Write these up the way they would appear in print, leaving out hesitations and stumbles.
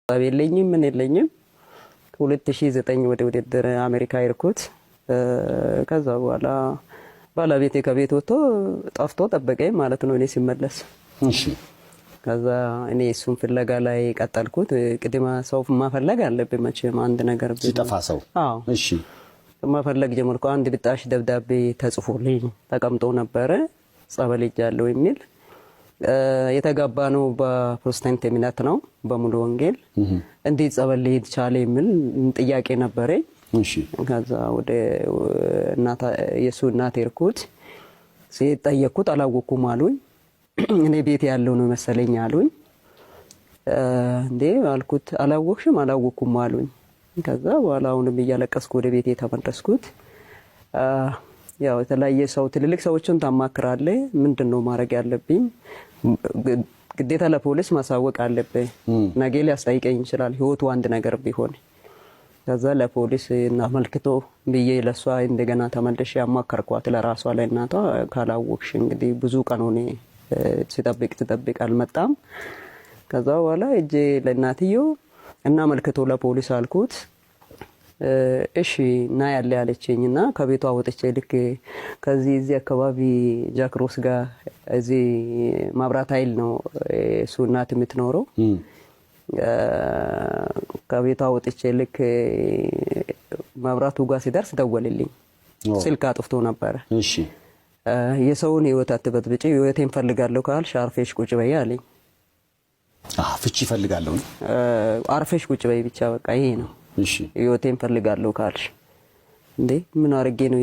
አቤለኝም ምን የለኝም 2009 ወደ ውድድር አሜሪካ ይርኩት ከዛ በኋላ ባለቤቴ ከቤት ወጥቶ ጠፍቶ ጠበቀኝ ማለት ነው እኔ ሲመለስ እሺ ከዛ እኔ እሱን ፍለጋ ላይ ቀጠልኩት ቅድማ ሰው ማፈለግ አለብኝ መቼም አንድ ነገር ሲጠፋ ሰው አዎ እሺ ማፈለግ ጀመርኩ አንድ ብጣሽ ደብዳቤ ተጽፎልኝ ተቀምጦ ነበር ጸበል ይጃለው የሚል የተጋባ ነው በፕሮቴስታንት እምነት ነው በሙሉ ወንጌል እንዴት ጸበል ሊሄድ ቻለ የሚል ጥያቄ ነበረኝ እሺ ከዛ ወደ እናታ የሱ እናት ይርኩት ሲጠየቁት አላወኩም አሉኝ እኔ ቤት ያለው ነው መሰለኝ አሉኝ እንዴ አልኩት አላወቅሽም አላወኩም አሉኝ ከዛ በኋላ አሁንም እያለቀስኩ ወደ ቤቴ ተመለስኩት ያው የተለያየ ሰው ትልልቅ ሰዎችን ታማክራለ ምንድነው ማድረግ ያለብኝ ግዴታ ለፖሊስ ማሳወቅ አለብኝ ነገ ሊያስጠይቀኝ ይችላል ህይወቱ አንድ ነገር ቢሆን ከዛ ለፖሊስ እናመልክቶ ብዬ ለሷ እንደገና ተመልሼ ያማከርኳት ለራሷ ለእናቷ ካላወቅሽ እንግዲህ ብዙ ቀን ሆነ ሲጠብቅ አልመጣም ከዛ በኋላ እጄ ለእናትዮ እናመልክቶ ለፖሊስ አልኩት እሺ ና ያለ ያለችኝና ከቤቷ ወጥቼ ልክ ከዚህ እዚህ አካባቢ ጃክሮስ ጋር እዚህ ማብራት ኃይል ነው እሱ እናት የምትኖረው ከቤቷ ወጥቼ ልክ ማብራቱ ጋር ሲደርስ ደወለልኝ ስልክ አጥፍቶ ነበር እሺ የሰውን ህይወት አትበጥብጪ ህይወቴን ፈልጋለሁ ካልሽ አርፈሽ ቁጭ በይ አለኝ ፍቺ ፈልጋለሁ አርፈሽ ቁጭ በይ ብቻ በቃ ይሄ ነው እሺ ህይወቴን ፈልጋለሁ ካልሽ እንዴ ምን አርጌ ነው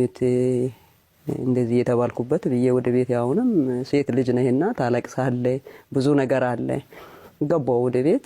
እንደዚህ የተባልኩበት ብዬ ወደ ቤት ያውንም ሴት ልጅ ነህና ታለቅሳለህ ብዙ ነገር አለ ገባው ወደ ቤት